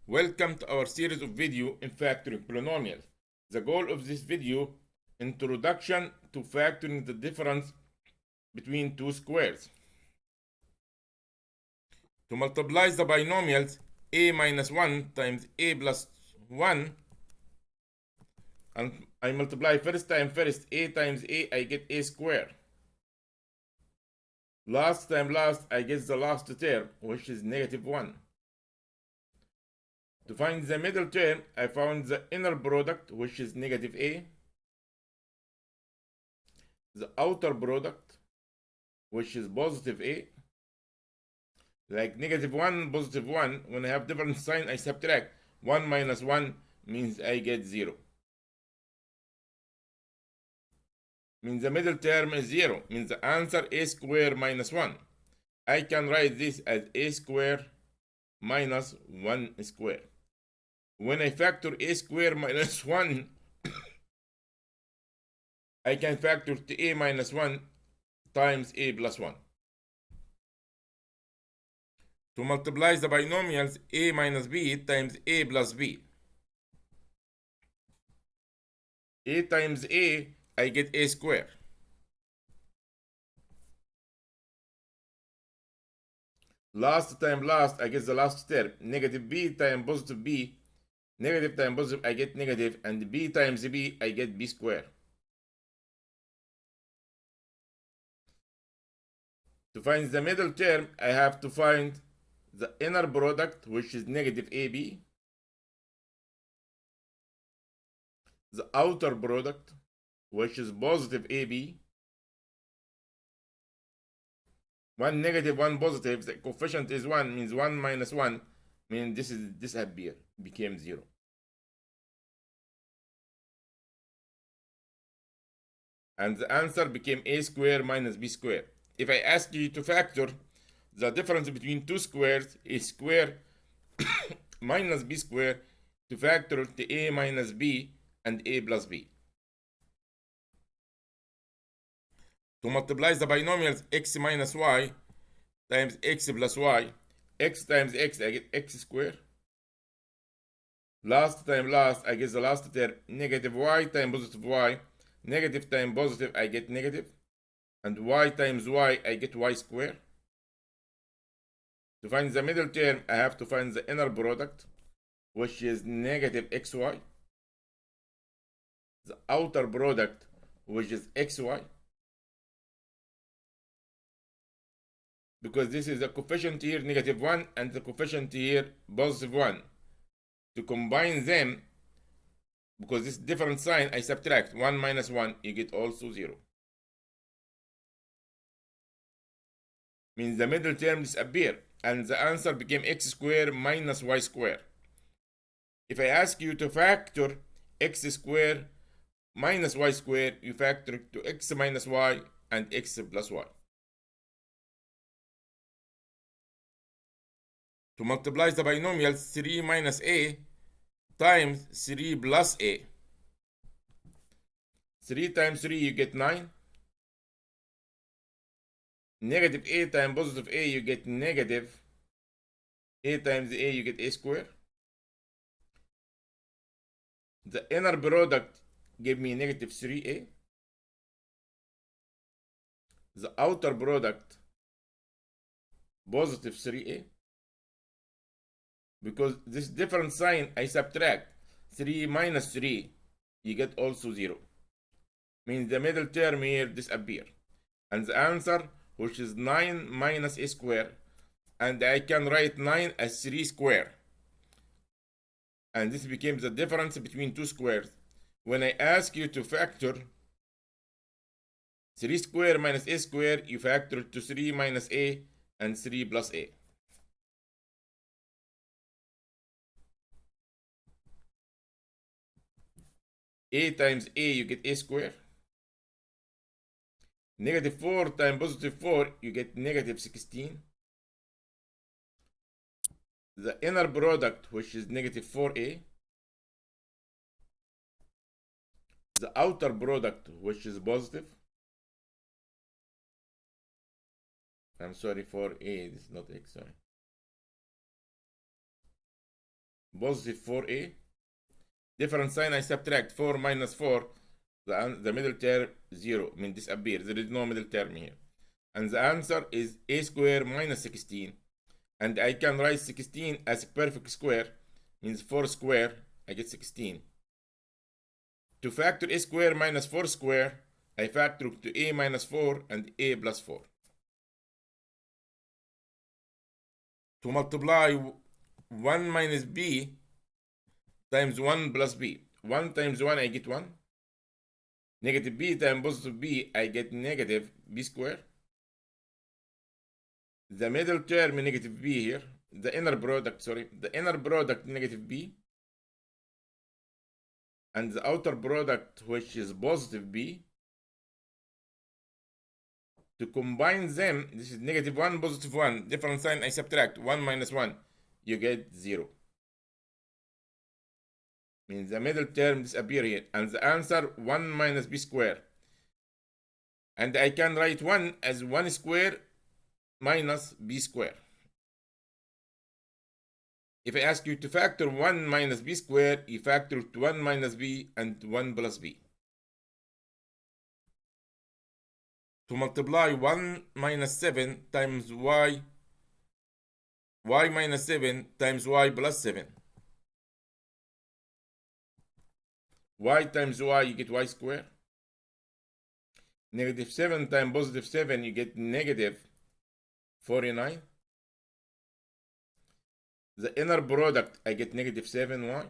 Welcome to our series of video in factoring polynomials. The goal of this video, introduction to factoring the difference between two squares. To multiply the binomials a minus 1 times a plus 1, and I multiply first a times a, I get a square. Last time last, I get the last term, which is negative 1. To find the middle term, I found the inner product, which is negative a, the outer product, which is positive a. Like negative 1, positive 1, when I have different sign, I subtract. 1 minus 1 means I get 0. Means the middle term is 0. Means the answer a square minus 1. I can write this as a square minus 1 square. When I factor a square minus 1, I can factor to a minus 1 times a plus 1. To multiply the binomials a minus b times a plus b. A times a, I get a square. Last time last, I get the last term. Negative b times positive b. Negative times positive, I get negative. And b times b, I get b square. To find the middle term, I have to find the inner product, which is negative ab. The outer product, which is positive ab. One negative, one positive. The coefficient is 1, means 1 minus 1, means this is disappear, became 0. And the answer became a square minus b square. If I ask you to factor the difference between two squares, a square minus b square, to factor to a minus b and a plus b. To multiply the binomials x minus y times x plus y, x times x, I get x square. Last time last, I get the last term, negative y times positive y. Negative times positive, I get negative. And y times y, I get y square. To find the middle term, I have to find the inner product, which is negative xy. The outer product, which is xy. Because this is the coefficient here, negative 1, and the coefficient here, positive 1. To combine them, because this different sign, I subtract 1 minus 1, you get also 0. Means the middle term disappear, and the answer became x square minus y square. If I ask you to factor x square minus y square, you factor to x minus y and x plus y. To multiply the binomials 3 minus a times 3 plus a. 3 times 3, you get 9. Negative a times positive a, you get negative. A times a, you get a square. The inner product gave me negative 3a. The outer product, positive 3a. Because this different sign, I subtract 3 minus 3, you get also 0. Means the middle term here disappear. And the answer, which is 9 minus a square, and I can write 9 as 3 square. And this becomes the difference between two squares. When I ask you to factor 3 square minus a square, you factor to 3 minus a and 3 plus a. A times a, you get a square. Negative 4 times positive 4, you get negative 16. The inner product, which is negative 4a. The outer product, which is positive. I'm sorry, 4a, this is not x, sorry. positive 4a. Different sign, I subtract 4 minus 4. The middle term 0, mean disappear. There is no middle term here. And the answer is a square minus 16. And I can write 16 as a perfect square, means 4 square, I get 16. To factor a square minus 4 square, I factor to a minus 4 and a plus 4. To multiply 1 minus b times 1 plus b. 1 times 1, I get 1. Negative b times positive b, I get negative b square. The middle term negative b here. The inner product, negative b. And the outer product, which is positive b. To combine them, this is negative 1, positive 1. Different sign, I subtract. 1 minus 1, you get 0. Means the middle term disappear here. And the answer, 1 minus b square. And I can write 1 as 1 square minus b square. If I ask you to factor 1 minus b square, you factor 1 minus b and 1 plus b. To multiply 1 minus 7 times y minus 7 times y plus 7. Y times y, you get y square. Negative 7 times positive 7, you get negative 49. The inner product, I get negative 7y.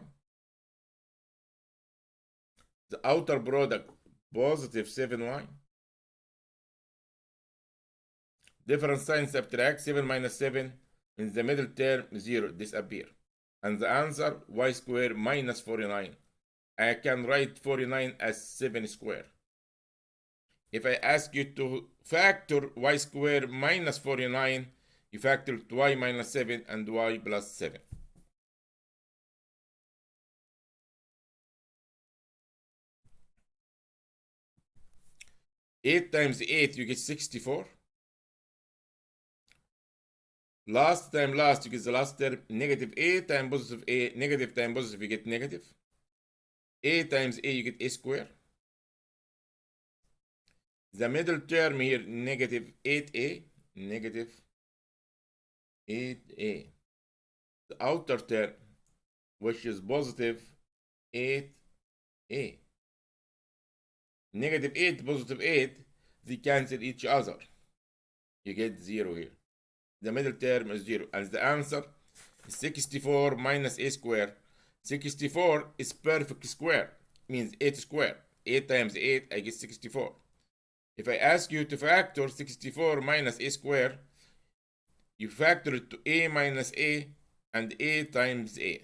The outer product, positive 7y. Different sign, subtract. 7 minus 7, in the middle term 0, disappear. And the answer, y square minus 49. I can write 49 as 7 square. If I ask you to factor y square minus 49, you factor y minus 7 and y plus 7. 8 times 8, you get 64. Last time last, you get the last term, negative a times positive a, negative times positive, you get negative. A times a, you get a square. The middle term here, negative 8a, negative 8a. The outer term, which is positive 8a. Negative 8, positive 8, they cancel each other. You get 0 here. The middle term is 0. And the answer is 64 minus a square. 64 is perfect square. Means 8 square. 8 times 8, I get 64. If I ask you to factor 64 minus a square, you factor it to a minus a and a times a.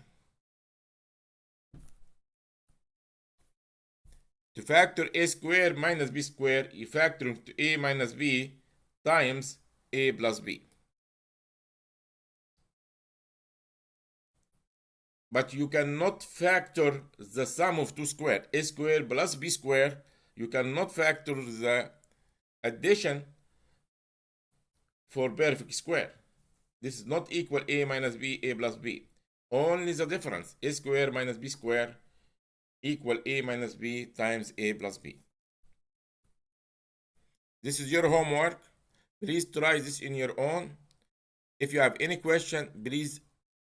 To factor a square minus b square, you factor it to a minus b times a plus b. But you cannot factor the sum of two squares, a square plus b square. You cannot factor the addition for perfect square. This is not equal a minus b, a plus b. Only the difference, a square minus b square, equal a minus b times a plus b. This is your homework. Please try this in your own. If you have any question, please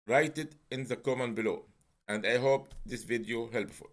write it in the comment below. And I hope this video helpful.